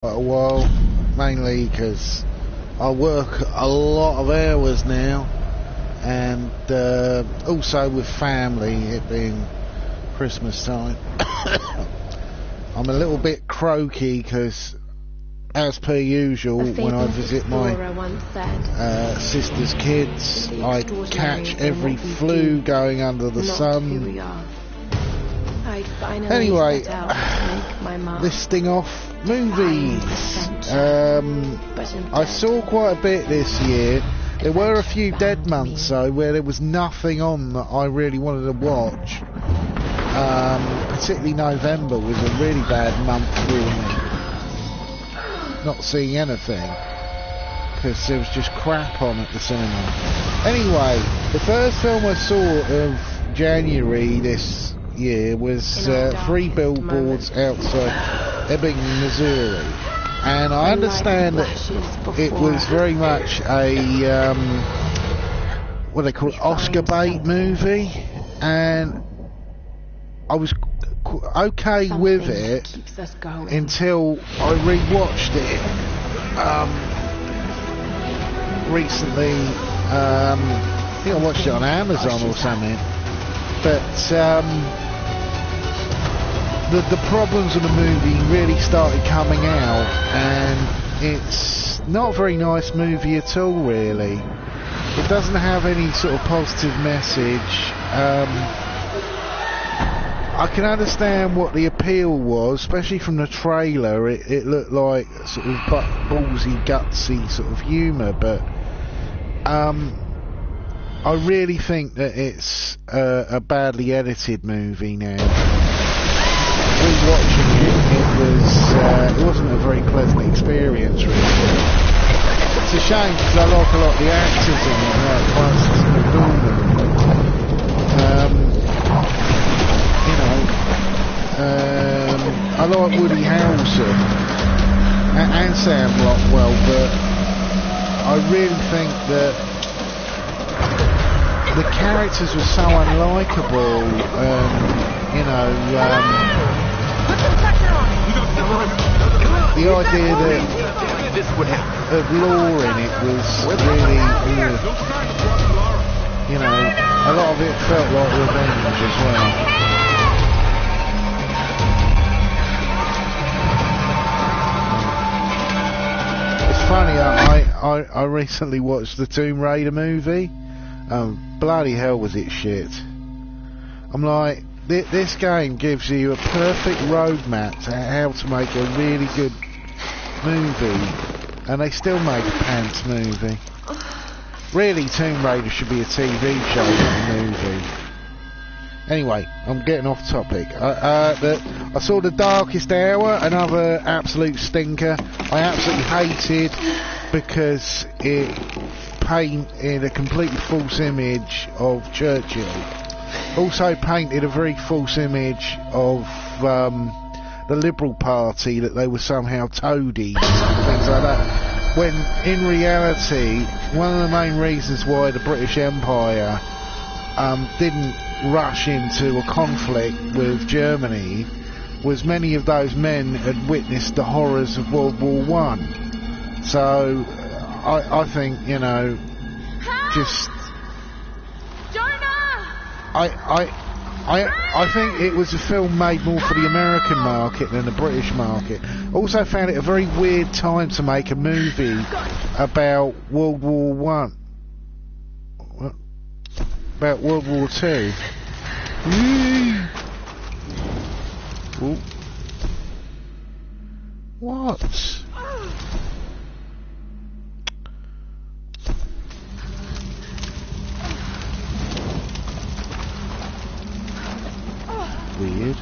a while, mainly because I work a lot of hours now, and also with family, it being Christmas time. I'm a little bit croaky because, as per usual, when I visit my sister's kids, I catch every flu going under the sun. Anyway, listing off movies. I saw quite a bit this year. There were a few dead months though where there was nothing on that I really wanted to watch. Particularly November was a really bad month for me. Not seeing anything because there was just crap on at the cinema. Anyway, the first film I saw of January this year was Three Billboards Outside Ebbing, Missouri, and I understand that it was very much a what they call Oscar bait movie, and I was okay with it until I rewatched it recently. I think I watched it on Amazon or something, but the problems of the movie really started coming out, and it's not a very nice movie at all, really. It doesn't have any sort of positive message. I can understand what the appeal was, especially from the trailer. It looked like sort of ballsy, gutsy sort of humour, but I really think that it's a badly edited movie now. Rewatching it wasn't a very pleasant experience, really. It's a shame because I like a lot of the actors in it, like Francis McDormand. I like Woody Harrelson and Sam Rockwell, but I really think that the characters were so unlikable. The idea that of law in it was really, a lot of it felt like revenge as well. It's funny, I recently watched the Tomb Raider movie. Bloody hell was it shit. I'm like, this game gives you a perfect roadmap to how to make a really good movie, and they still made a pants movie. Really, Tomb Raider should be a TV show, not a movie. Anyway, I'm getting off topic. I saw The Darkest Hour, another absolute stinker. I absolutely hated because it painted a completely false image of Churchill. Also painted a very false image of the Liberal Party, that they were somehow toadies and things like that, when in reality one of the main reasons why the British Empire didn't rush into a conflict with Germany was many of those men had witnessed the horrors of World War One. So I think, just I think it was a film made more for the American market than the British market. Also found it a very weird time to make a movie about World War One. About World War Two. Ooh. What? Weird.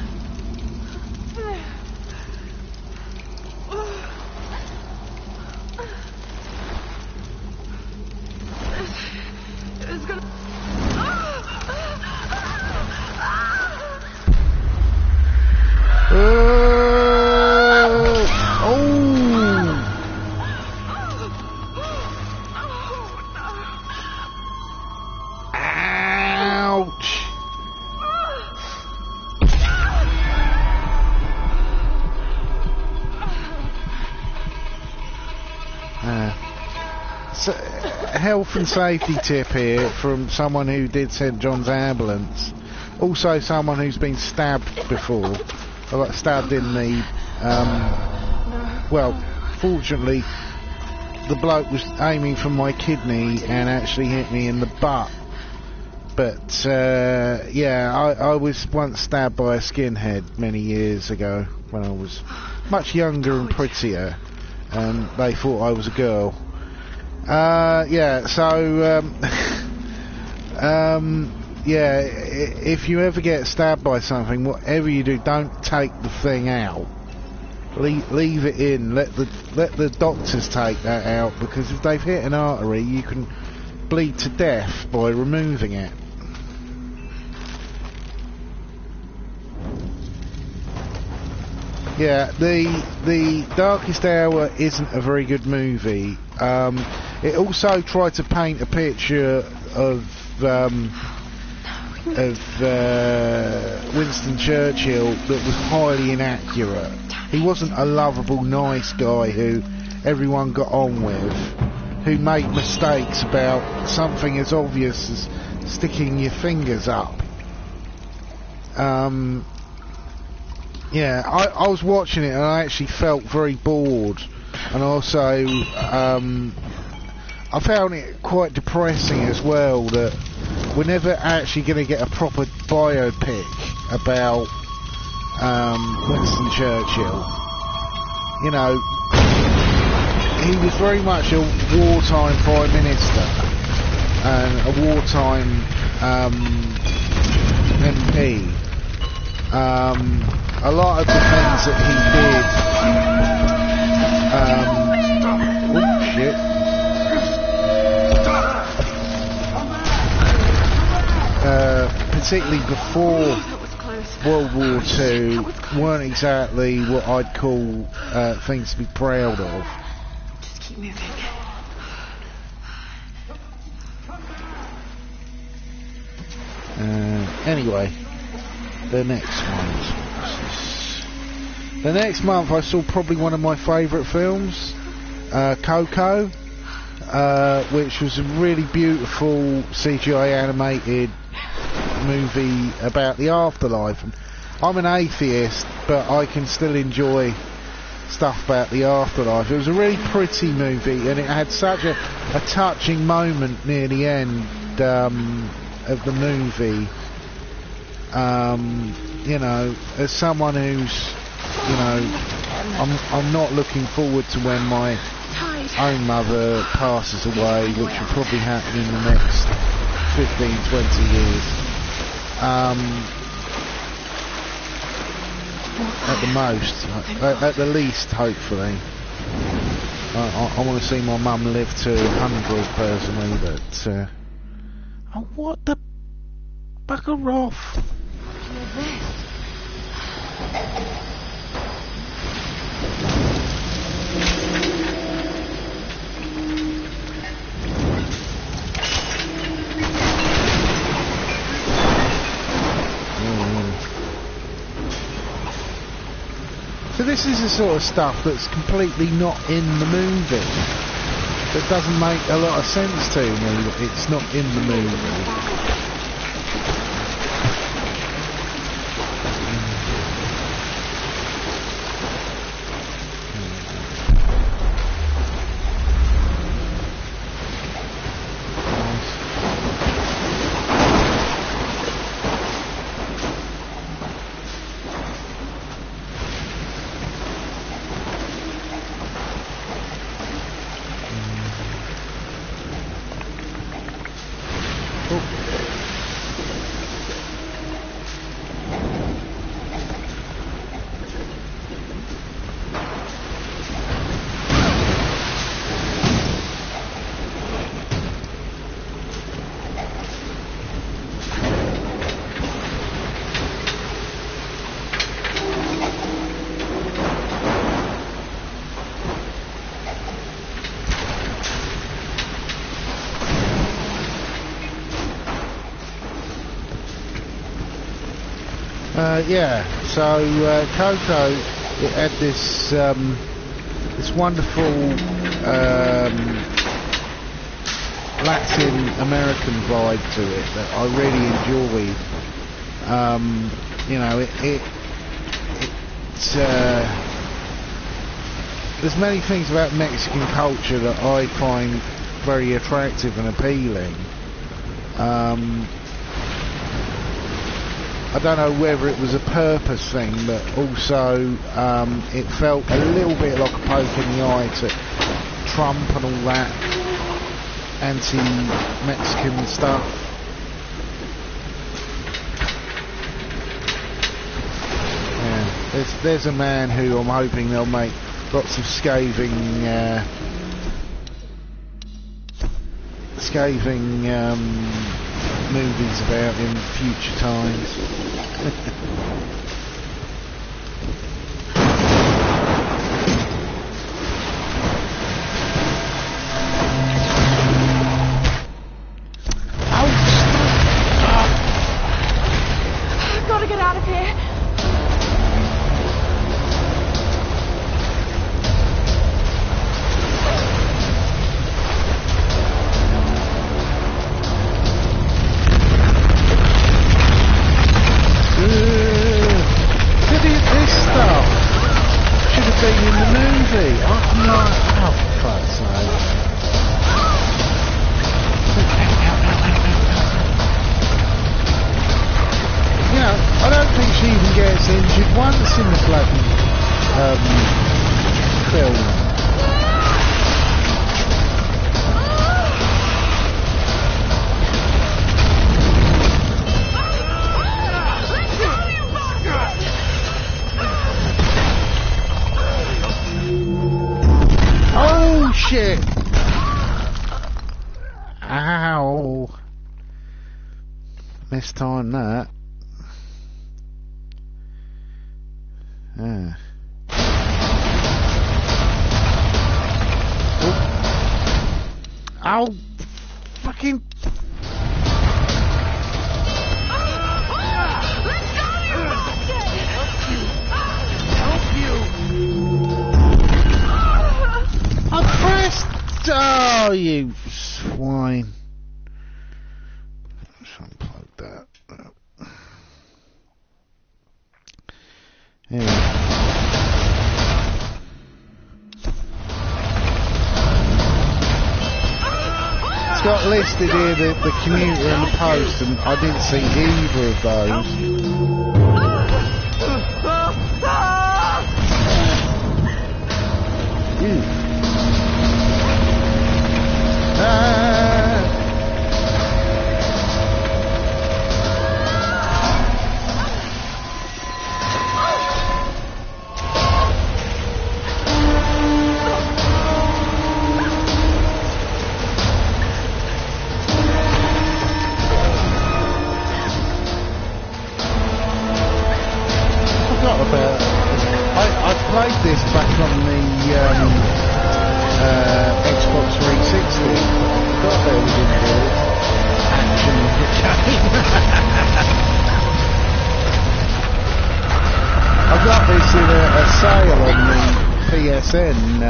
So, health and safety tip here from someone who did St John's Ambulance. Also someone who's been stabbed before. I got stabbed in the... well, fortunately, the bloke was aiming for my kidney and actually hit me in the butt. But, yeah, I was once stabbed by a skinhead many years ago when I was much younger and prettier. And they thought I was a girl. Yeah, so, yeah, if you ever get stabbed by something, whatever you do, don't take the thing out. Leave it in. Let the doctors take that out, because if they've hit an artery, you can bleed to death by removing it. Yeah, the Darkest Hour isn't a very good movie. It also tried to paint a picture of Winston Churchill that was highly inaccurate. He wasn't a lovable, nice guy who everyone got on with, who made mistakes about something as obvious as sticking your fingers up. Yeah, I was watching it and I actually felt very bored, and also I found it quite depressing as well that we're never actually going to get a proper biopic about Winston Churchill. You know, he was very much a wartime Prime Minister and a wartime MP. A lot of the things that he did, oh shit, particularly before World War II, weren't exactly what I'd call things to be proud of. Just keep moving. Anyway, the next month I saw probably one of my favourite films, Coco, which was a really beautiful CGI animated movie about the afterlife. And I'm an atheist, but I can still enjoy stuff about the afterlife. It was a really pretty movie, and it had such a touching moment near the end of the movie. You know, as someone who's, you know, I'm not looking forward to when my own mother passes away, which will probably happen in the next 15, 20 years. At the most, at the least, hopefully. I want to see my mum live to 100 personally, but oh, what the bugger off? So this is the sort of stuff that's completely not in the movie. That doesn't make a lot of sense to me that it's not in the movie. Yeah, so Coco, it had this this wonderful Latin American vibe to it that I really enjoyed. You know, it's there's many things about Mexican culture that I find very attractive and appealing. I don't know whether it was a purpose thing, but also it felt a little bit like a poke in the eye to Trump and all that anti-Mexican stuff. Yeah, there's a man who I'm hoping they'll make lots of scathing movies about in future times. I've got to get out of here. Shit! Ow! Mistimed that. Yeah. Oh. Ow! Fucking. Oh, you swine. Let's unplug that. Yeah. It's got listed here the commuter and the post, and I didn't see either of those. Ew. I played this back on the Xbox 360. I forgot there was involved action in the game. I got this in a sale on the PSN.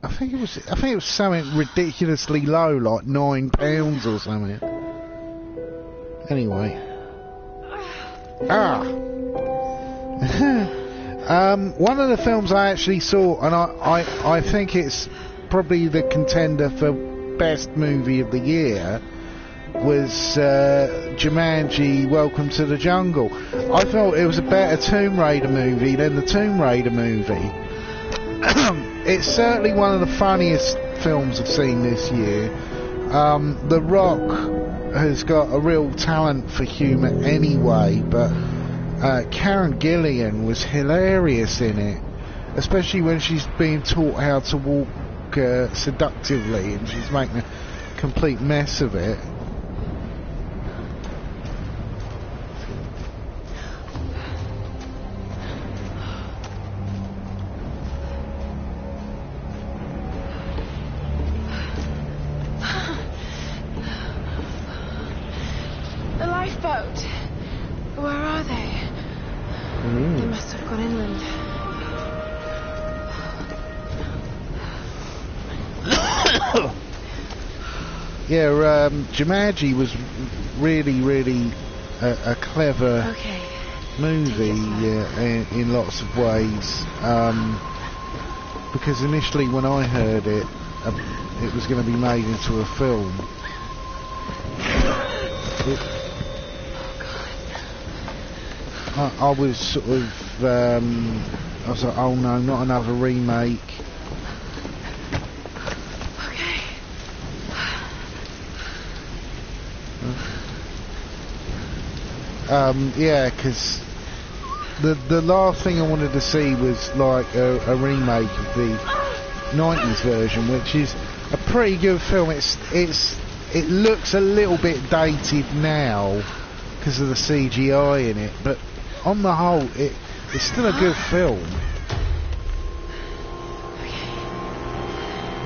I think it was something ridiculously low, like £9 or something. Anyway. One of the films I actually saw, and I think it's probably the contender for best movie of the year, was Jumanji: Welcome to the Jungle. I thought it was a better Tomb Raider movie than the Tomb Raider movie. It's certainly one of the funniest films I've seen this year. The Rock has got a real talent for humour anyway, but Karen Gillan was hilarious in it, especially when she's being taught how to walk seductively and she's making a complete mess of it. Yeah, Jumanji was really a clever movie in lots of ways. Because initially when I heard it, it was going to be made into a film. I was sort of, I was like, oh no, not another remake. Okay. Yeah, because the last thing I wanted to see was like a remake of the 90s version, which is a pretty good film. It looks a little bit dated now because of the CGI in it, but on the whole, it's still a good film.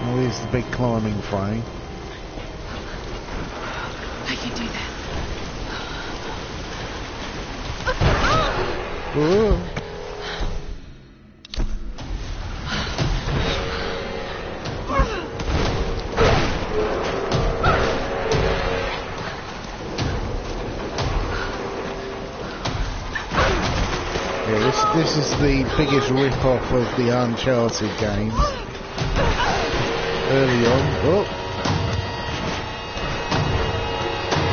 Oh, here's the big climbing frame. I can do that. Ooh. Yeah, this is the biggest rip-off of the Uncharted games. Early on. Oh.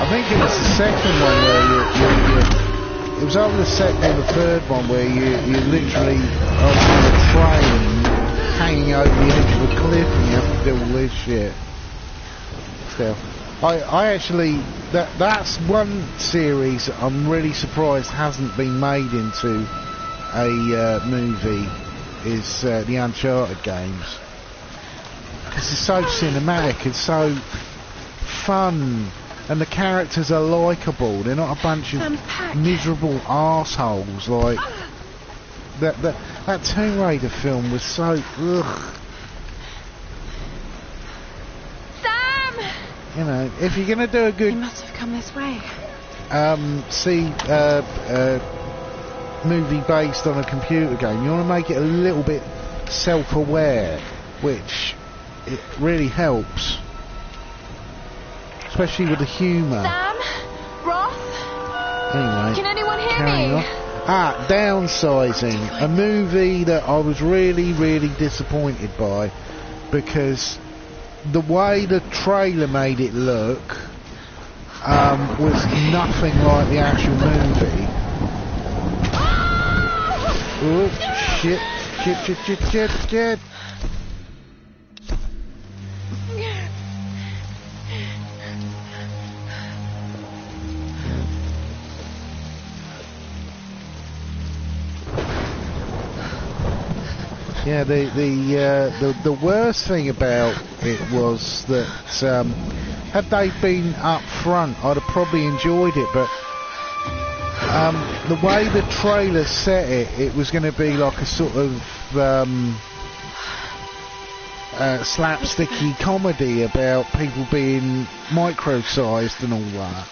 I think it was the second one where it was either the second or the third one where you literally are on a train hanging over the edge of a cliff and you have to do all this shit. Still, I actually that's one series I'm really surprised hasn't been made into a movie. Is the Uncharted games, because it's so cinematic, it's so fun. And the characters are likeable. They're not a bunch of miserable arseholes like that Tomb Raider film was so ugh. Sam! You know, if you're gonna do a good He must have come this way. movie based on a computer game, you want to make it a little bit self-aware, which it really helps. Especially with the humour. Sam? Roth? Anyway. Can anyone hear Carrying me? on. Downsizing. A movie that I was really disappointed by, because the way the trailer made it look was nothing like the actual movie. Oh, shit. Yeah, the worst thing about it was that had they been up front, I'd have probably enjoyed it, but the way the trailer set it was going to be like a sort of slapsticky comedy about people being micro-sized and all that.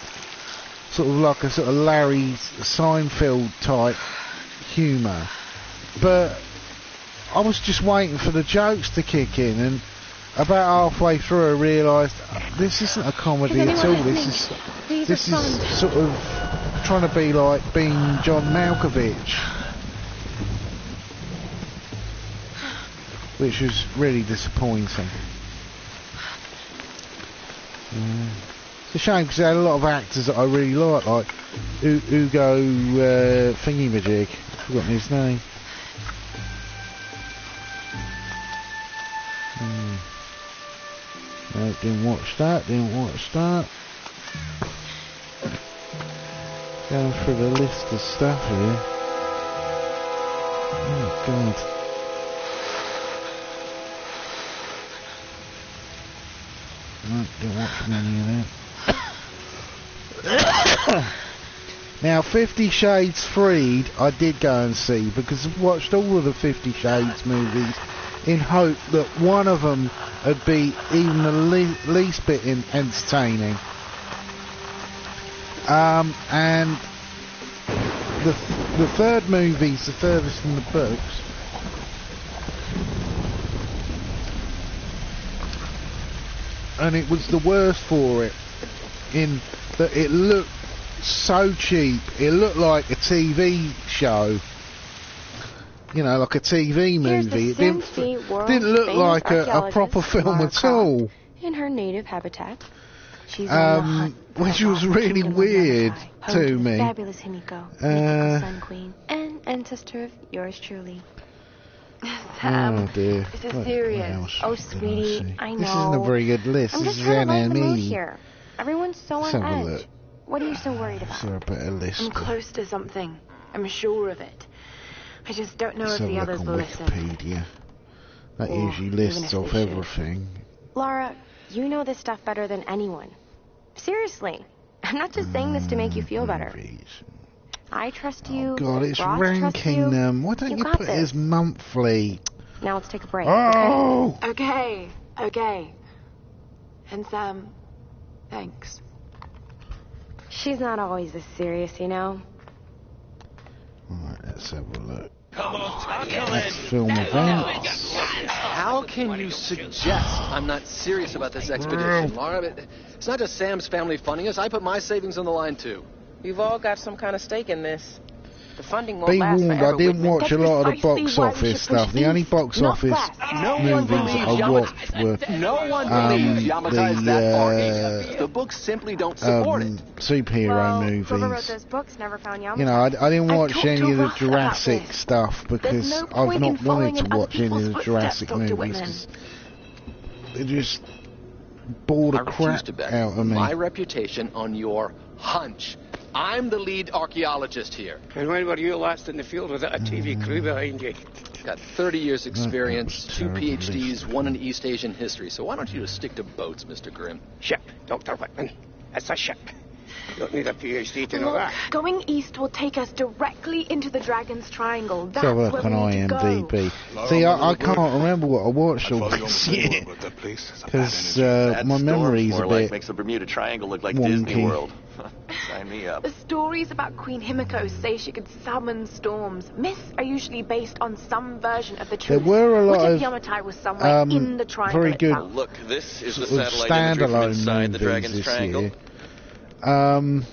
Sort of like a sort of Larry Seinfeld type humour. But I was just waiting for the jokes to kick in, and about halfway through I realised this isn't a comedy at all. This is sort of trying to be like being John Malkovich, which was really disappointing. It's a shame because they had a lot of actors that I really like Ugo Thingy-Majig. I've forgotten his name. No, didn't watch that. Going through the list of stuff here. Oh God. No, didn't watch many of them. Now, 50 Shades Freed I did go and see, because I've watched all of the 50 Shades movies in hope that one of them would be even the least bit entertaining. And the third movie's the furthest in the books. and it was the worst for it, in that it looked so cheap. It looked like a TV show, you know, like a TV movie. It didn't look like a proper film at all. In her native habitat, she's on the hunt for which the was lost really kingdom of weird Yamatai, home to the me. Fabulous Himiko, mythical Sun Queen, and ancestor of yours truly. Oh dear. This is What serious. else Oh, did I sweetie, see? I know. This isn't a very good list. I'm This just is trying to lighten the mood NME. here. Everyone's so Let's on have a edge. look. What are you so worried Is about? there a better list? I'm close to something. I'm sure of it. I just don't know Let's if have a the look others on will listen. Wikipedia. That Or usually even lists if they off should. everything. Laura, you know this stuff better than anyone. Seriously. I'm not just saying this to make you feel better. Movies. I trust you. Oh God, it's Ross trusts ranking you. them. Why don't you got put it this. as monthly? Now let's take a break. Oh! Okay. And Sam, thanks. She's not always this serious, you know. Alright, let's have a look. Come on, Next film events. How can you suggest I'm not serious about this expedition, Laura? It's not just Sam's family funding us. I put my savings on the line, too. We've all got some kind of stake in this. The funding won't Be last warned, forever. I didn't Whitman. watch a lot of the precisely box why we office should stuff. push The only east, box not office west. No one movies believes I watched were No one believes Yamatai is that far east. The books simply don't support it. superhero Well, whoever wrote movies. those books never found Yamatai. You know, I didn't I watch talked any to of the Ross about Jurassic this. stuff because no I've point in not following wanted in to other watch any of the people's Jurassic footsteps, Dr. movies. Whitman. 'Cause they just bore the I refuse crap to bet out of me. my reputation on your hunch. I'm the lead archaeologist here. And when were you last in the field without a TV crew behind you? Got 30 years experience, was 2 terrible PhDs, list. 1 in East Asian history. So why don't you just stick to boats, Mr. Grimm? Ship, Dr. Whitman. It's a ship. You don't need a PhD to know Look, that. going east will take us directly into the Dragon's Triangle. Let's That's have a where look we on need to go. IMDb. See, I can't remember what I watched all this year because my memory's a bit makes the Bermuda Triangle look like wonky. Disney World. Sign me up. The stories about Queen Himiko say she could summon storms. Myths are usually based on some version of the There truth. were a lot What if of, Yamatai was somewhere in the triangle very good itself? Look, this is the sort of satellite imagery from standalone inside the movies Dragon's this Triangle. year.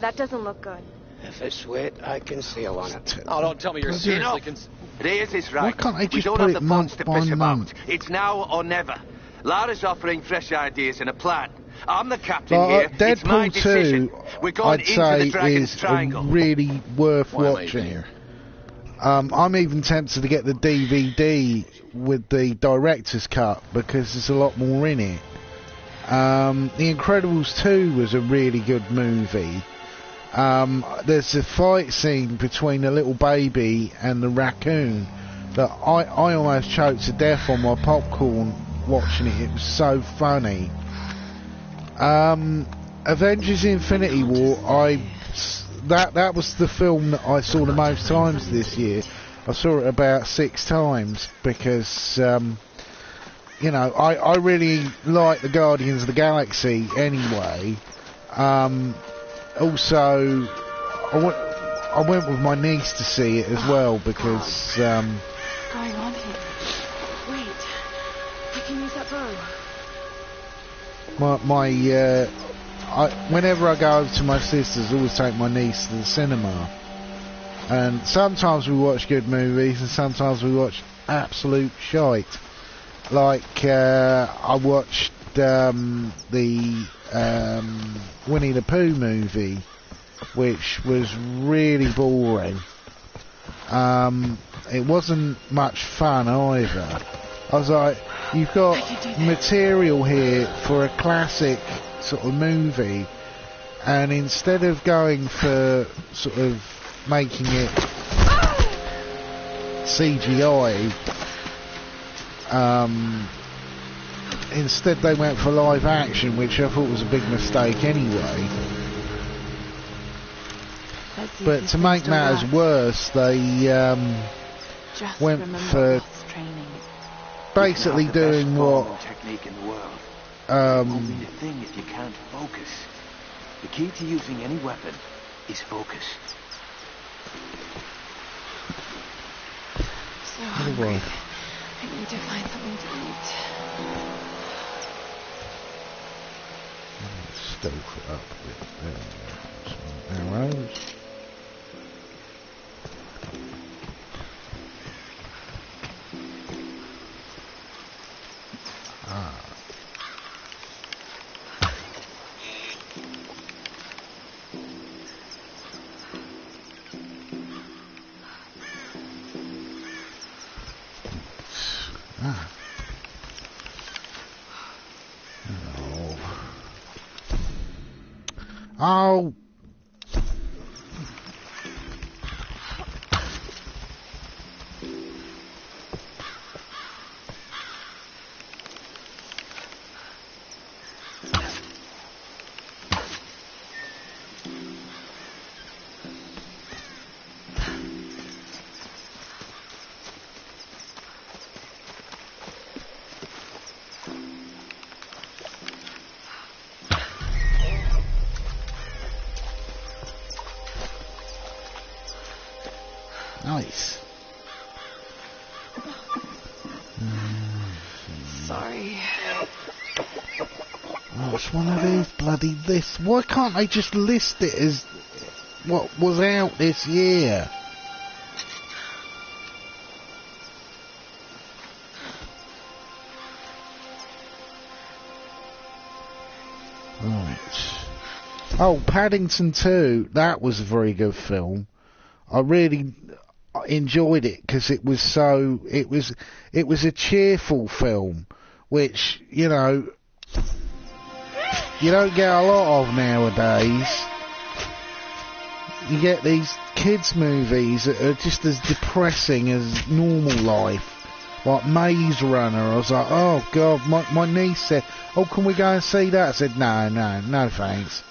That doesn't look good. If it's wet, I can sail on it. Oh, don't tell me you're seriously Reyes is Why right. can't they We just don't put have it the funds to month piss by about. month? It's now or never. Lara's offering fresh ideas and a plan. I'm the captain Like, here. It's my Deadpool decision. 2, We're going I'd into say, the Dragon's is Triangle. really worth Why am I even watching. here? I'm even tempted to get the DVD with the director's cut because there's a lot more in it. The Incredibles 2 was a really good movie. There's a fight scene between the little baby and the raccoon that I almost choked to death on my popcorn watching it. It was so funny. Avengers Infinity War, that was the film that I saw the most times this year. I saw it about 6 times because you know, I really like the Guardians of the Galaxy anyway. Also, I went with my niece to see it as well because What's going on here? Wait, I can use that bow. whenever I go over to my sister's, I always take my niece to the cinema. And sometimes we watch good movies and sometimes we watch absolute shite. Like, I watched the Winnie the Pooh movie, which was really boring. It wasn't much fun either. I was like, you've got material here for a classic sort of movie, and instead of going for sort of making it CGI, instead they went for live action, which I thought was a big mistake anyway. But to make matters worse, they went for basically doing what technique in the world. Only the thing is you can't focus. The key to using any weapon is focus. So hungry. I need to find something to eat. stealth it up a bit. There we go. Some arrows. Oh. Nice. Sorry. Oh, it's one of these bloody lists. Why can't they just list it as what was out this year? Right. Oh, Paddington 2. That was a very good film. I really enjoyed it because it was a cheerful film, which, you know, you don't get a lot of nowadays. You get these kids movies that are just as depressing as normal life, like Maze Runner. I was like, oh god, my niece said, oh, can we go and see that? I said, no thanks,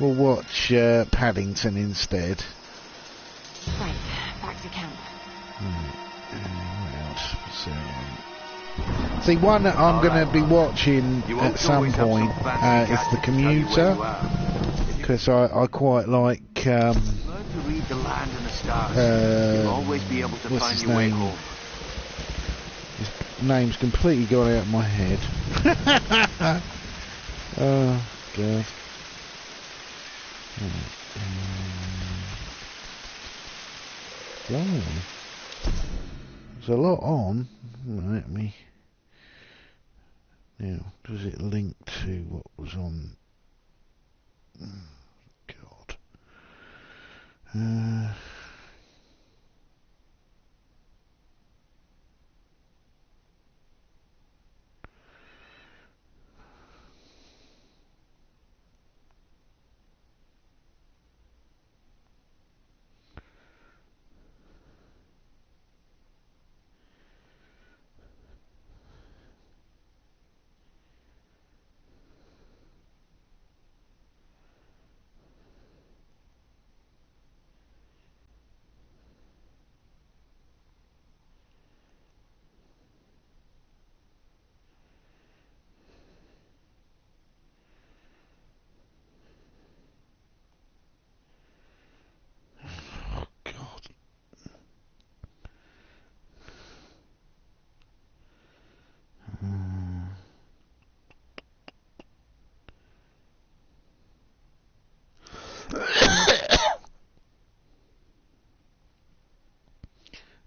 we'll watch Paddington instead. Right, back to camp. See, one that I'm going to be watching at some point is The Commuter, because I quite like Learn to read the land and the stars. You'll always be able to what's find his your way name? home. His name's completely gone out of my head. Oh god. Blimey. There's a lot on. Let me. Now, does it link to what was on? God.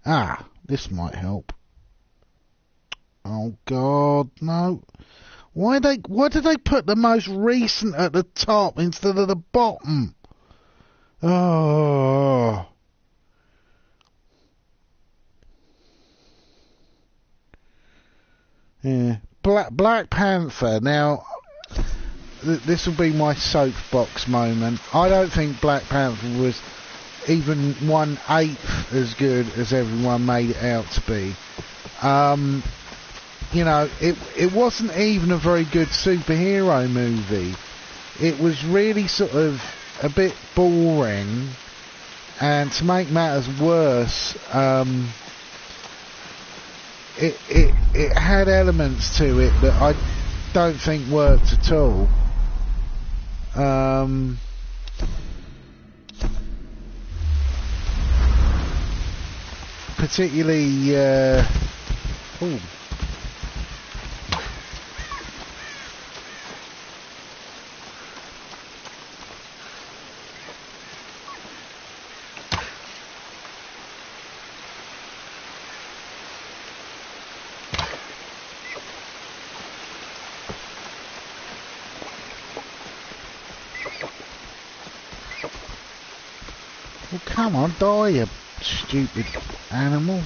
Ah, this might help. Oh god, no. Why did they put the most recent at the top instead of the bottom? Oh. Yeah. Black Panther. Now, this will be my soapbox moment. I don't think Black Panther was even 1/8 as good as everyone made it out to be. You know, it wasn't even a very good superhero movie. It was really sort of a bit boring, and to make matters worse, it had elements to it that I don't think worked at all. Particularly, ooh. Well, come on, die, you stupid animal.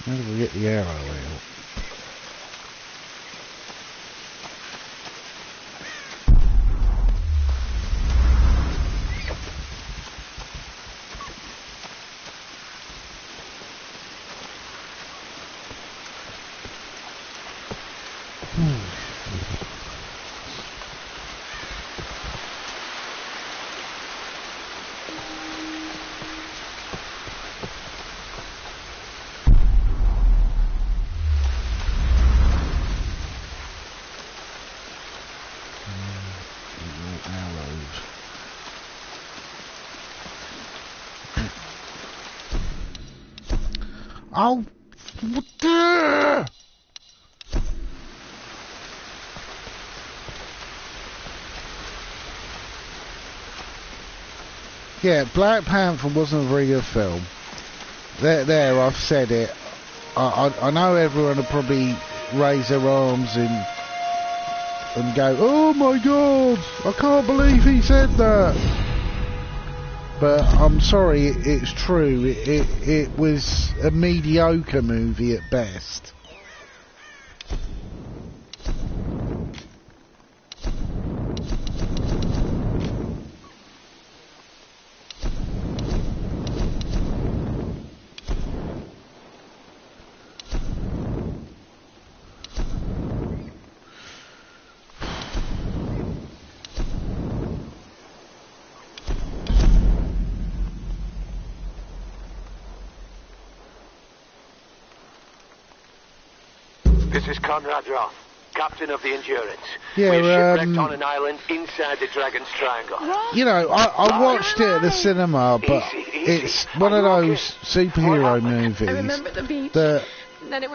How do we get the arrow out? Oh, what the? Yeah, Black Panther wasn't a very good film. There, I've said it. I know everyone will probably raise their arms and go, "Oh my God, I can't believe he said that." But I'm sorry, it's true. It was a mediocre movie at best. This is Conrad Roth, captain of the Endurance. Yeah, we're shipwrecked on an island inside the Dragon's Triangle. You know, I watched it at the cinema, but it's one of those superhero movies that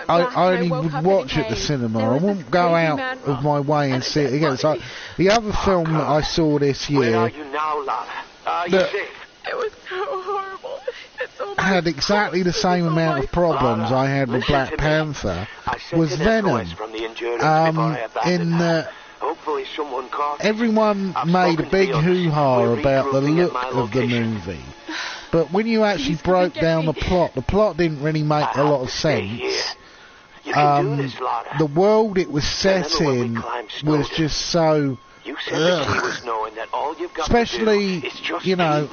I only would watch at the cinema. I wouldn't go out of my way and see it again. So the other film that I saw this year, Where are you now, Lara? Are you safe? It was so horrible. It's all my had exactly the same amount of problems I had with Black Panther, was Venom. In that hopefully someone caught everyone made a big hoo-ha about the look of the movie, but when you actually broke down the plot didn't really make a lot of sense. The world it was set in was just so... Especially, you know,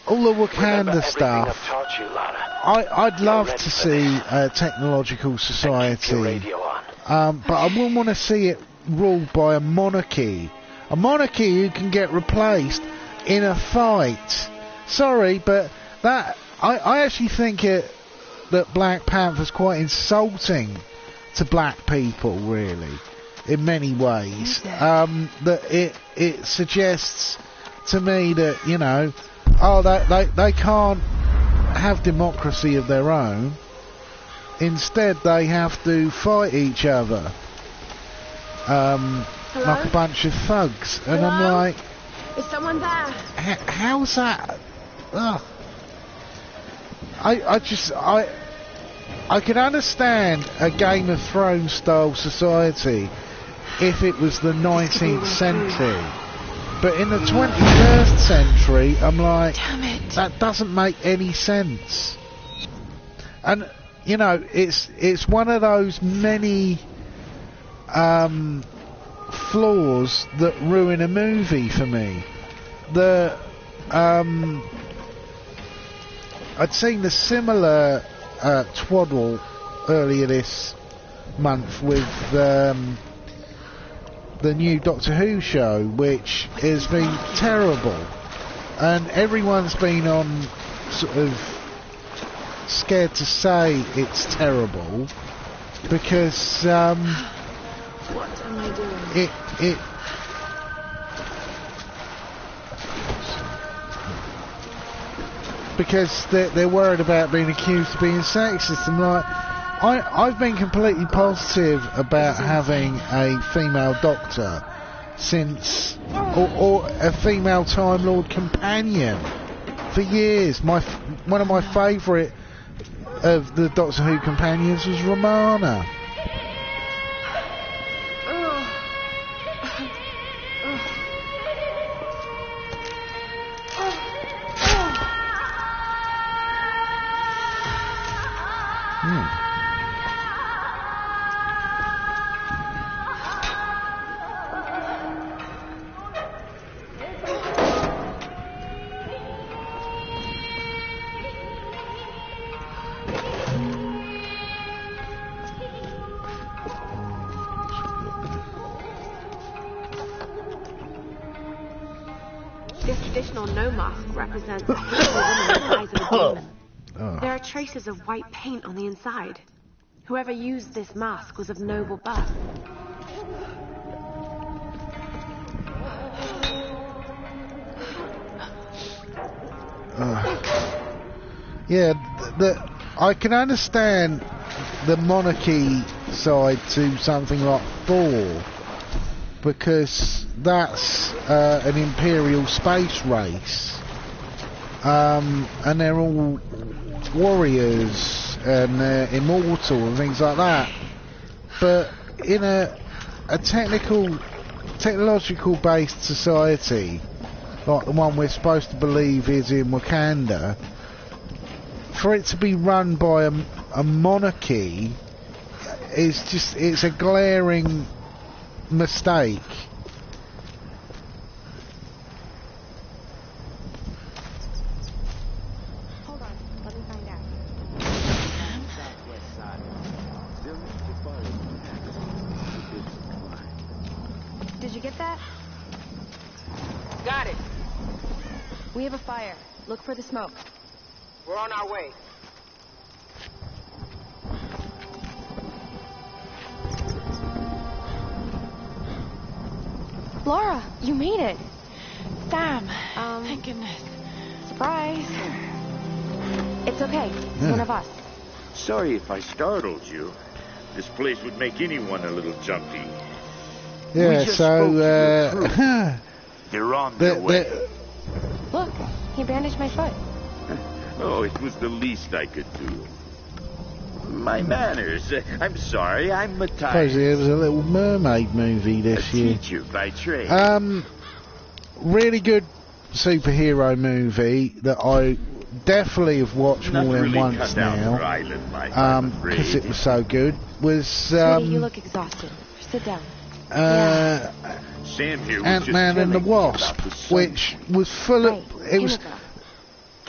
all the Wakanda stuff. I'd love to see a technological society, but I wouldn't want to see it ruled by a monarchy. A monarchy who can get replaced in a fight. Sorry, but that I actually think that Black Panther's quite insulting to black people, really. In many ways, that it suggests to me that, you know, they can't have democracy of their own. Instead, they have to fight each other like a bunch of thugs. And Hello? I'm like, Is someone there? how's that? Ugh. I could understand a Game of Thrones style society if it was the 19th century, but in the 21st century, I'm like, that doesn't make any sense. And you know, it's one of those many flaws that ruin a movie for me. I'd seen a similar twaddle earlier this month with the new Doctor Who show, which has been terrible, and everyone's been on sort of scared to say it's terrible because What am I doing? it because they're worried about being accused of being sexist. I'm like, I've been completely positive about having a female doctor since, or a female Time Lord companion for years. One of my favourite of the Doctor Who companions was Romana. This traditional no mask represents a hateful woman the size of a demon. There are traces of white paint on the inside. Whoever used this mask was of noble birth. Yeah, I can understand the monarchy side to something like 4, because that's an imperial space race, and they're all warriors and they're immortal and things like that. But in a technological based society like the one we're supposed to believe is in Wakanda, for it to be run by a monarchy it's a glaring mistake. Hold on, let me find out. Did you get that? Got it. We have a fire. Look for the smoke. We're on our way. Laura, you made it. Sam. Thank goodness. Surprise. It's okay. It's one of us. Sorry if I startled you. This place would make anyone a little jumpy. Yeah, so they're on their way. Look, he bandaged my foot. Oh, it was the least I could do. My manners. I'm sorry, I'm Matthias. There was a Little Mermaid movie this year. Teacher by trade. Really good superhero movie that I definitely have watched Not more than really once cut out now. for Island life, I'm afraid. Because it was so good. Was Sweetie, you look exhausted. Sit down. Sam here was Ant-Man just and the telling me Wasp, about the sun. which was full of... It was Can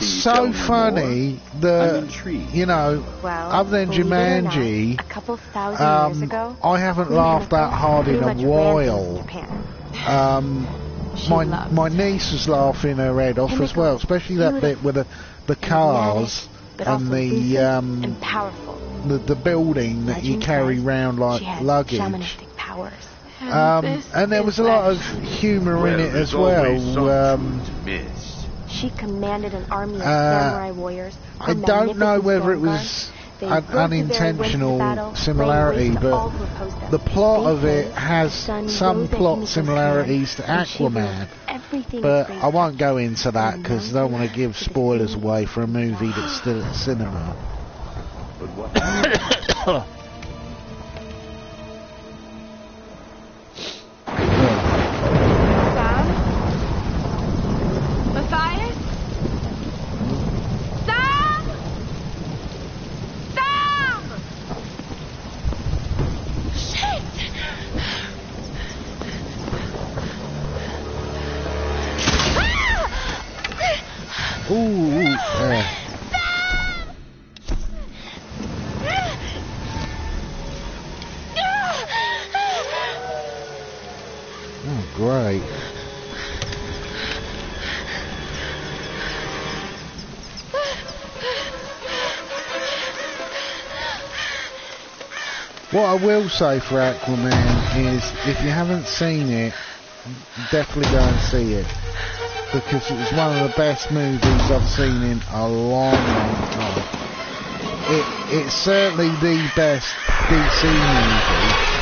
you tell so me funny more? I'm that, intrigued. you know, Well, other than believe it or not, Jumanji, a couple thousand years ago, I haven't Queen laughed that Himiko hard in pretty a much ran things in while. Japan. She My loves niece was laughing her head off as Himiko well, is especially that bit with the cars but and also lucid and powerful. the building that you Legend carry says around like she has luggage. shamanistic powers. And there was a lot of humour in it as there's always well. some truth to miss. She commanded an army of samurai warriors. Her I don't know magnificent whether it vanguard. was They an rode the very unintentional winds of battle, similarity, laying waste to all but who opposed them. the plot They of it say has the sun some rose at plot Himiko's similarities to command, and she ruled Aquaman. everything But with I grace. won't go into that because I don't want to give To the spoilers sea. away for a movie that's still at cinema. But what? Sam? Matthias? Sam? Sam! Shit! Ooh, oh, great. What I will say for Aquaman is, if you haven't seen it, definitely go and see it. Because it was one of the best movies I've seen in a long, long time. it's certainly the best DC movie.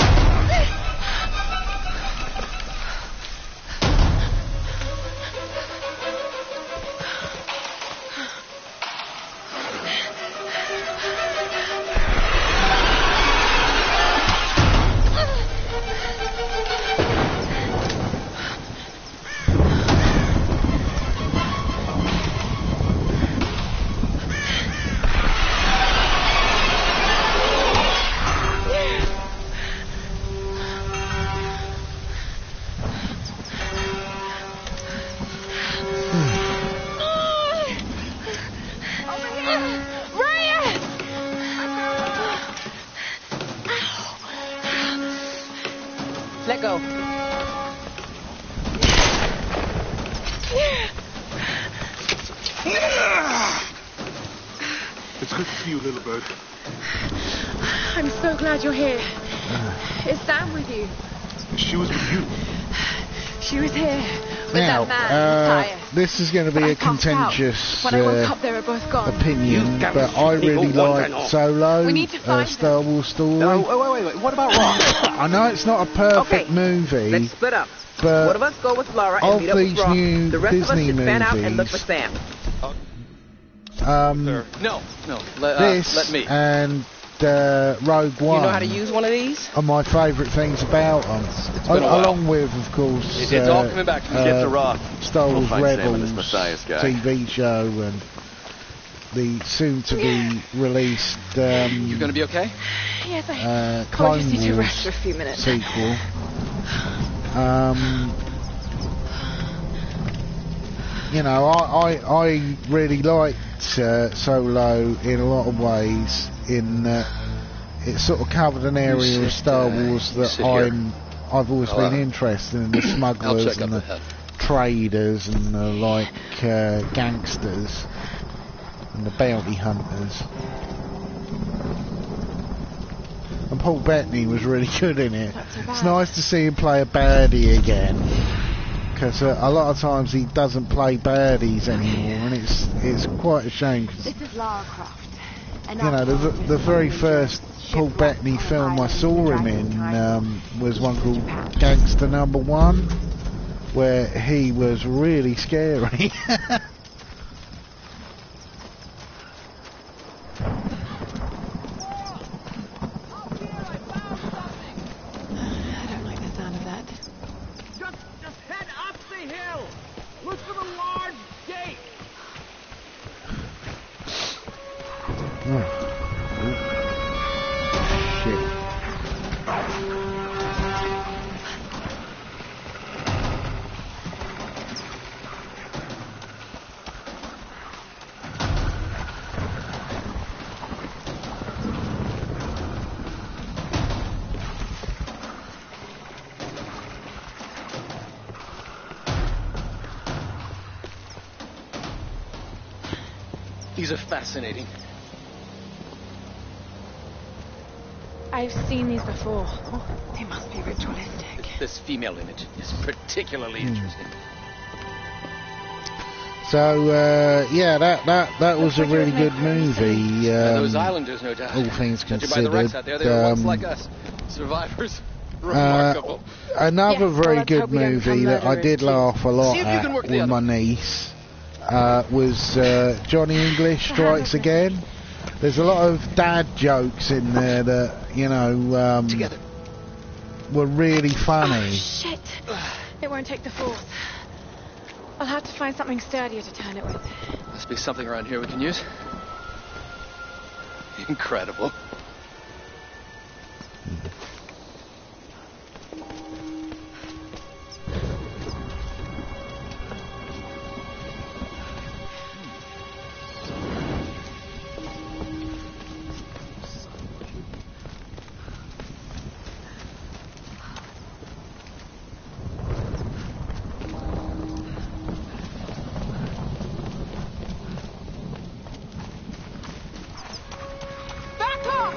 Let go. It's good to see you, little bird. I'm so glad you're here. Is Sam with you? She was with you. She was here with Now, that man, Matthias. this is going to be But a I passed out. contentious When I woke up, they were both gone. opinion, but I really like Solo, We need to find Star Wars story. No, wait. What about Rock? I know it's not a perfect Okay, movie, Let's split up. but One of us go with Laura and of meet up with these Rock. new The rest of us Disney should fan out and look for movies, Sam. No. this Let me. and Rogue One You know how to use one of these? are my favourite things about them. been a while. Along with, of course, It's all coming back to me. Get the Rock. Star We'll Wars find Sam and Rebels this Matthias guy. TV show and the soon-to-be-released You gonna be okay? Yes, I Clone just need to Wars rest for a few minutes. sequel. You know, I really liked Solo in a lot of ways. In it sort of covered an area of Star Wars that I've always been interested in, the smugglers and the traders and the gangsters and the bounty hunters. And Paul Bettany was really good in it. It's nice to see him play a baddie again, because a lot of times he doesn't play baddies anymore, and it's quite a shame. Cause, This is Lara Croft. you know, the very first Paul Bettany film I saw him in was one called Gangster Number 1, where he was really scary. I don't like the sound of that. Just head up the hill. Look for the large gate. These are fascinating. I've seen these before. They must be ritualistic. This female image is particularly interesting. So yeah, that was a really good movie. Those islanders, no doubt. All things Judging by the considered. wrecks out there, they were once like us. Survivors. Remarkable. Another Yes, very well, let's good hope we don't movie become that I murderers, did too. laugh a lot See if you at can work the with other my one. niece was Johnny English Strikes Again. There's a lot of dad jokes in there that, you know, Together. were really Oh, funny. shit. It won't take the fourth. I'll have to find something sturdier to turn it with. Must be something around here we can use. Incredible. Back off!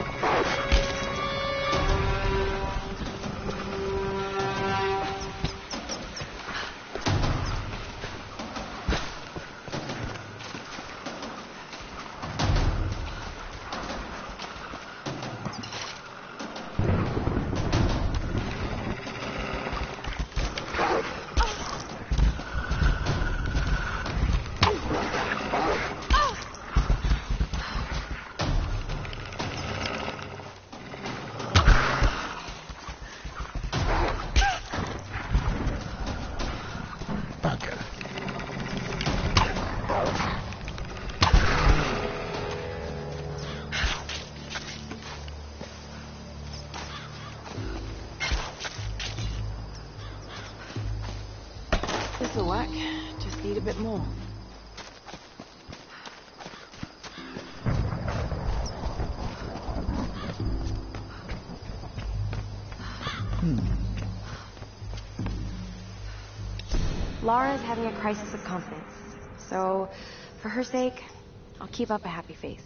Just need a bit more. Laura's having a crisis of confidence. So, for her sake, I'll keep up a happy face.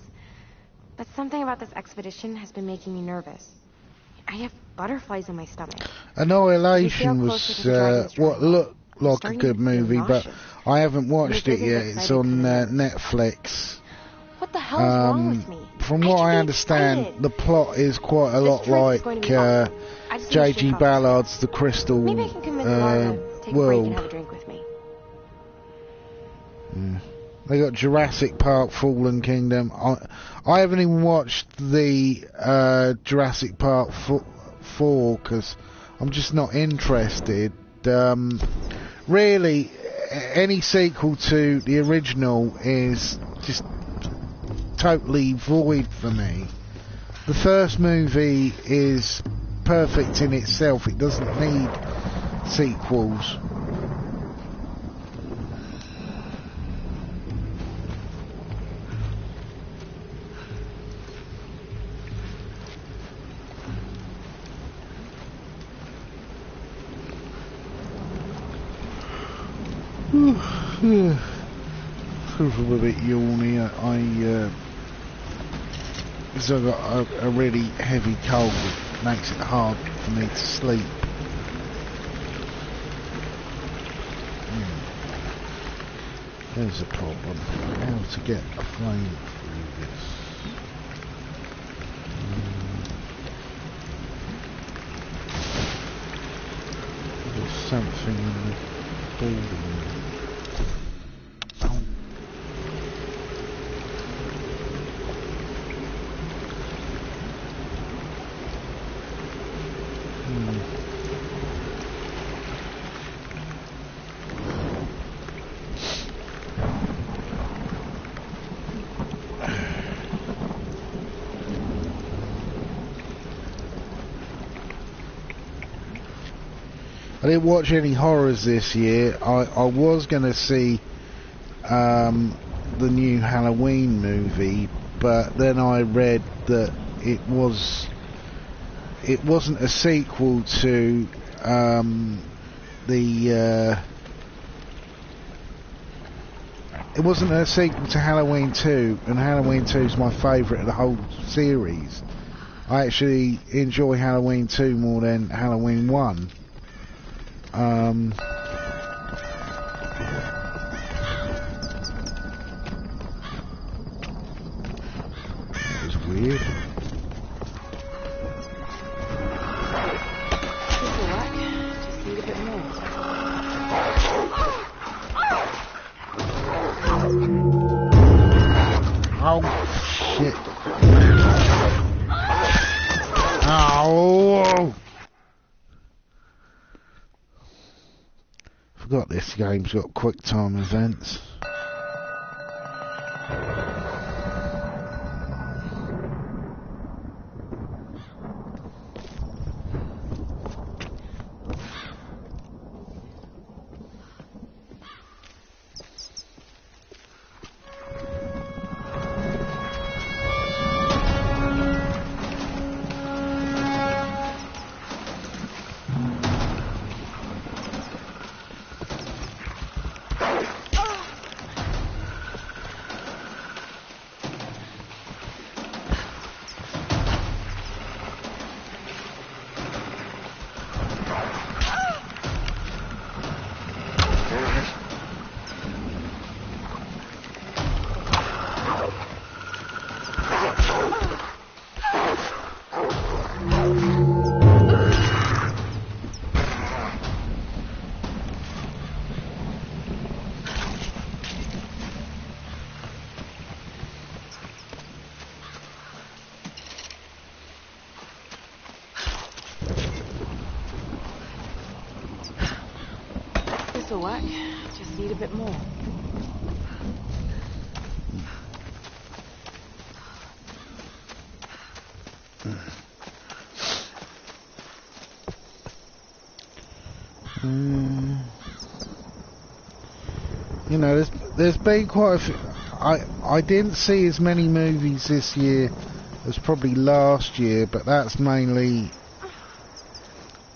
But something about this expedition has been making me nervous. I have butterflies in my stomach. Annihilation was what looked like a good movie, but I haven't watched it yet. It's on Netflix. What the hell is wrong with me? From what I understand, the plot is quite a lot like J.G. Ballard's The Crystal Maybe I can convince Laura to take a break and have a drink with me. They got Jurassic Park, Fallen Kingdom. I haven't even watched the Jurassic Park 4 because I'm just not interested. Really, any sequel to the original is just totally void for me. The first movie is perfect in itself. It doesn't need sequels. I'm a bit yawny. Because I've got a really heavy cold, it makes it hard for me to sleep. There's a problem. How to get a flame through this? There's something in the building. I didn't watch any horrors this year. I was going to see the new Halloween movie, but then I read that it wasn't a sequel to it wasn't a sequel to Halloween 2, and Halloween 2 is my favourite of the whole series. I actually enjoy Halloween 2 more than Halloween 1. It was weird. Just need a bit more. Oh shit! Oh! Forgot this game's got quick time events. This'll work. Just need a bit more. You know, there's been quite a few. I didn't see as many movies this year as probably last year, but that's mainly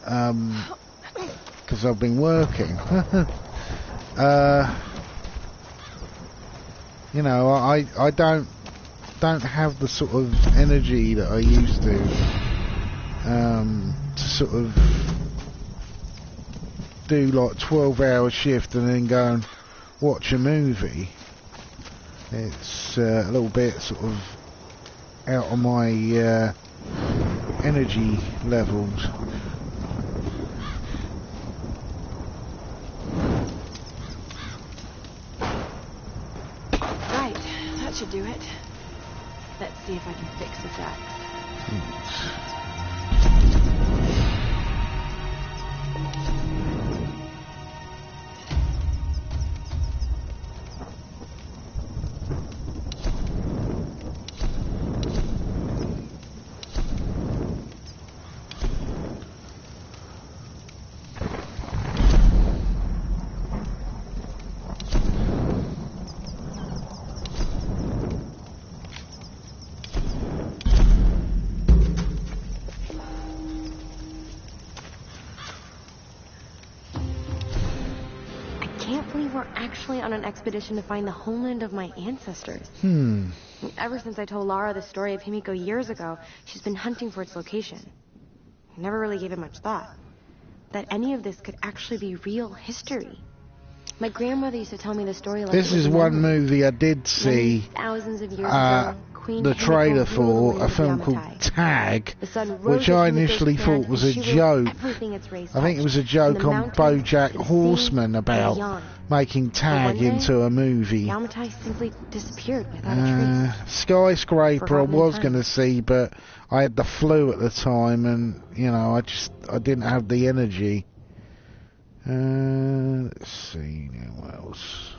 because I've been working. You know, I don't have the sort of energy that I used to sort of do like 12-hour shift and then go and watch a movie. It's a little bit sort of out of my energy levels. Right, that should do it. Let's see if I can fix this up. On an expedition to find the homeland of my ancestors. Ever since I told Lara the story of Himiko years ago, she's been hunting for its location. I never really gave it much thought. That any of this could actually be real history. My grandmother used to tell me the story like this is one movie I did see thousands of years ago. The trailer for a film called Tag, which I initially thought was a joke. I think it was a joke on BoJack Horseman about making Tag into a movie. Simply disappeared without a trace. Skyscraper I was going to see, but I had the flu at the time, and you know, I didn't have the energy. Let's see now, what else?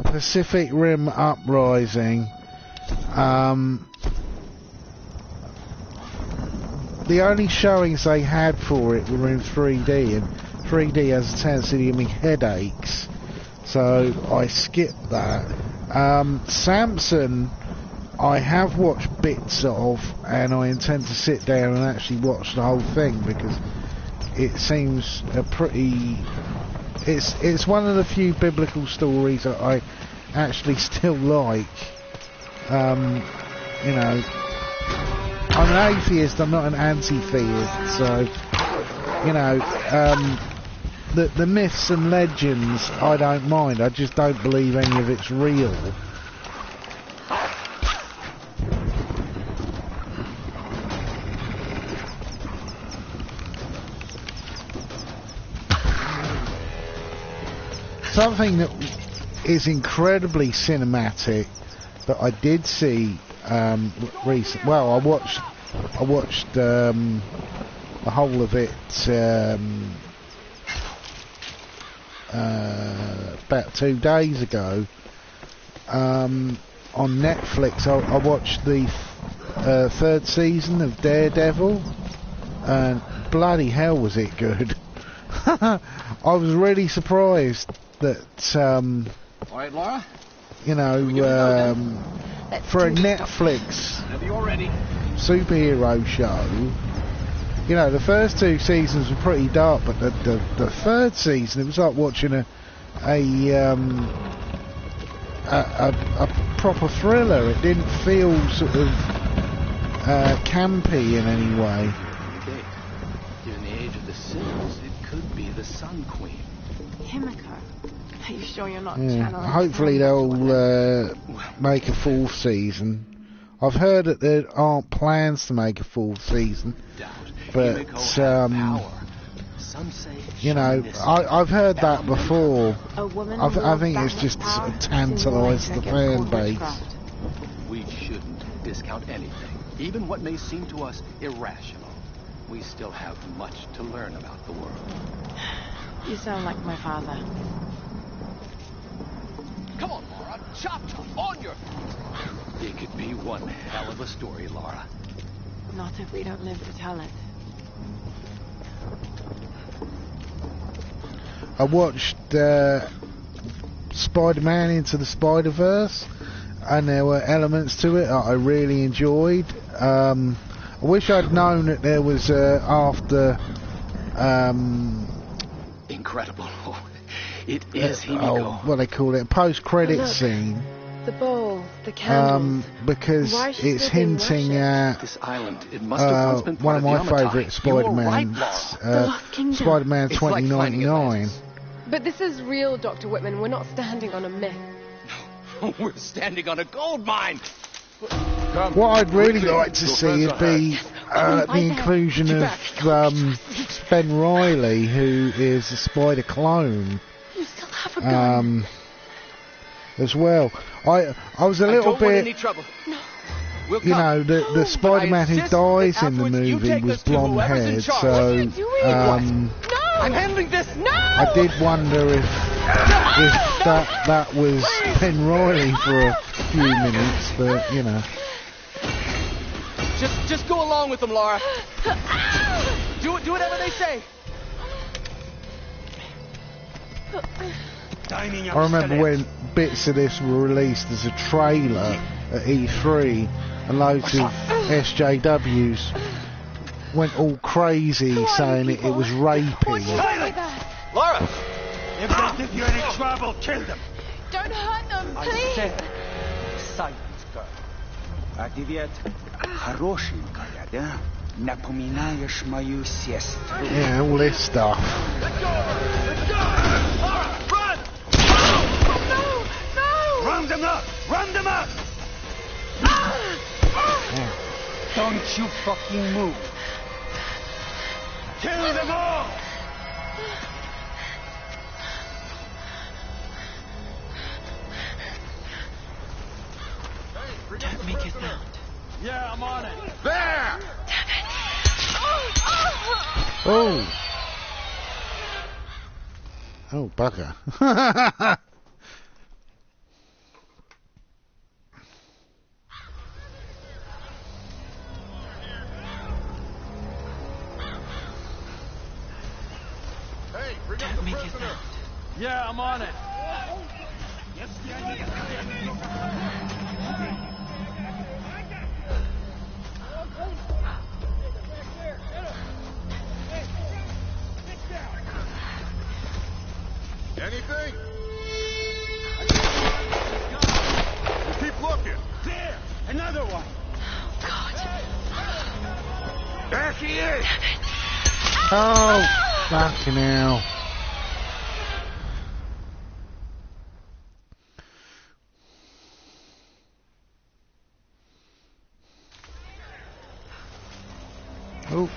Pacific Rim Uprising. The only showings they had for it were in 3D, and 3D has a tendency to give me headaches, so I skipped that. Samson, I have watched bits of, and I intend to sit down and actually watch the whole thing, because it seems a pretty... It's one of the few biblical stories that I actually still like. You know, I'm an atheist, I'm not an anti-theist, so, you know, the myths and legends I don't mind, I just don't believe any of it's real. Something that is incredibly cinematic that I did see recent. Well, I watched the whole of it about 2 days ago on Netflix. I watched the 3rd season of Daredevil, and bloody hell was it good. I was really surprised that all right, Laura? You know, for a Netflix superhero show, you know, the first 2 seasons were pretty dark, but the 3rd season, it was like watching a proper thriller. It didn't feel sort of campy in any way. Given the age of the Sims, it could be the Sun Queen. Himiko. Are you sure you're not Yeah. channeling? Hopefully they'll make a 4th season. I've heard that there aren't plans to make a 4th season, but you know, I've heard that before. I think it's just to sort of tantalise the fan base. We shouldn't discount anything, even what may seem to us irrational. We still have much to learn about the world. You sound like my father. Come on, Laura. Chop, on your... It could be one hell of a story, Laura. Not if we don't live to tell it. I watched Spider-Man Into the Spider-Verse, and there were elements to it I really enjoyed. I wish I'd known that there was after... Incredible. It is Himiko. What they call it, a post-credit scene. The bowl, the candles. Because it's hinting at this island. It must have once been one of my favourite Spider-Man, Spider-Man 2099. But this is real, Dr. Whitman. We're not standing on a myth. We're standing on a gold mine. What I'd really like to see would be the inclusion of Ben Reilly, who is a Spider clone, You still have a gun. as well. I was a little bit, We'll you know, the Spider-Man who dies in the movie was blonde haired, so I'm handling this. No! I did wonder if that was Ben Reilly for a few minutes, but you know. Just go along with them, Laura. Do whatever they say. I remember when bits of this were released as a trailer at E3, and loads of SJWs went all crazy saying it was rapey. Laura! If they give you any trouble, kill them. Don't hurt them, please. I said, silence, girl. Ответ хорошенькая, да? Напоминаешь мою сестру. Yeah, all this stuff. Let's go! Laura, run! No! Round them up! Round them up! Don't you fucking move. Kill them all! Don't make a sound. Yeah, I'm on it. There! Oh! Oh, bugger. Hey, bring up Don't the make a prisoner. sound. Yeah, I'm on it. Anything? Well, keep looking. There! Another one! There she is. Oh, fucking hell. Oh.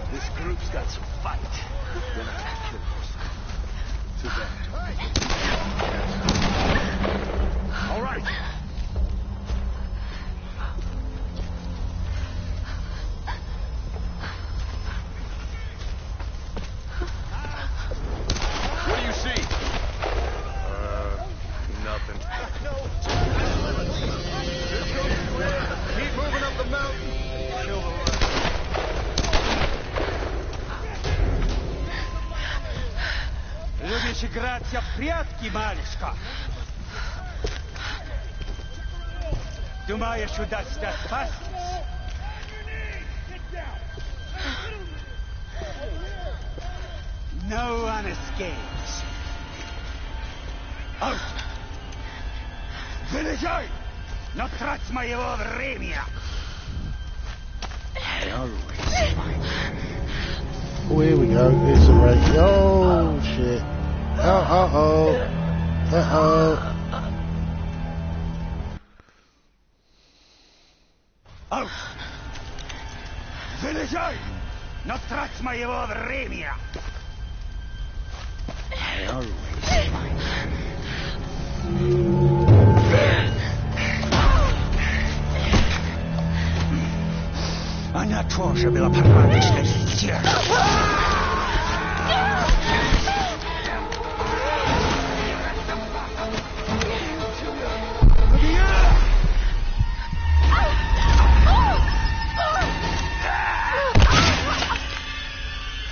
This group's got some fight. They're not gonna kill yourself. Too bad. All right. What do you see? Nothing. Keep moving up the mountain. Kill the rest. Любишь играться в прятки, малышка? Думаешь, удастся спастись? No one escapes. Out! Залезай! Но трать моего времени! I always find Oh, here we go. Here's the radio. Oh, shit. Oh. Out! Вылезай! Но трать моего времени! I always find Она тоже была порядочной стервой.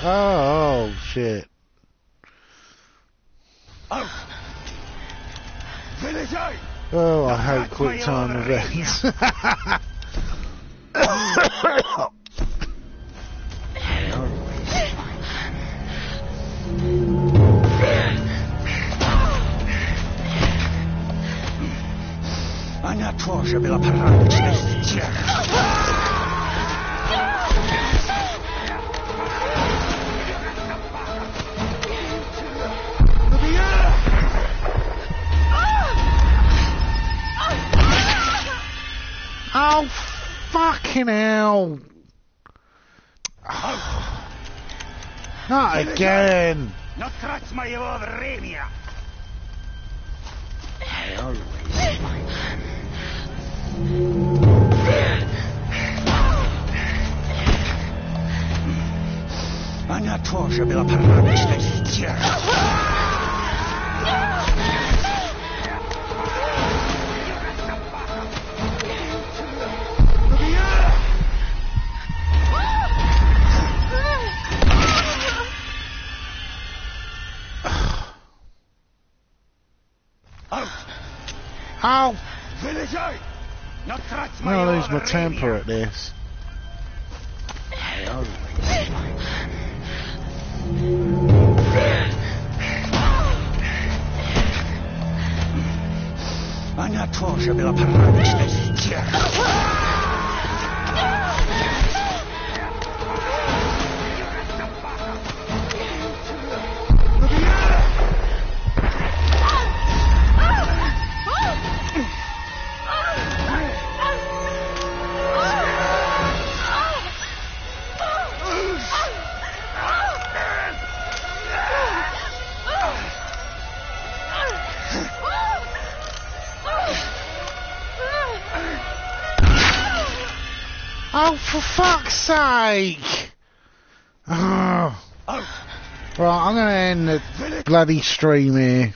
Oh, shit. Oh, I hate quick time events. Она тоже была порядочной стервой. Oh, fucking hell. Not again. Но трать моего времени. I always find Она тоже была порядочной стервой. Ow! I'm gonna lose my temper at this. Она тоже была порядочной стервой. Oh, for fuck's sake! Oh. Right, I'm going to end the bloody stream here.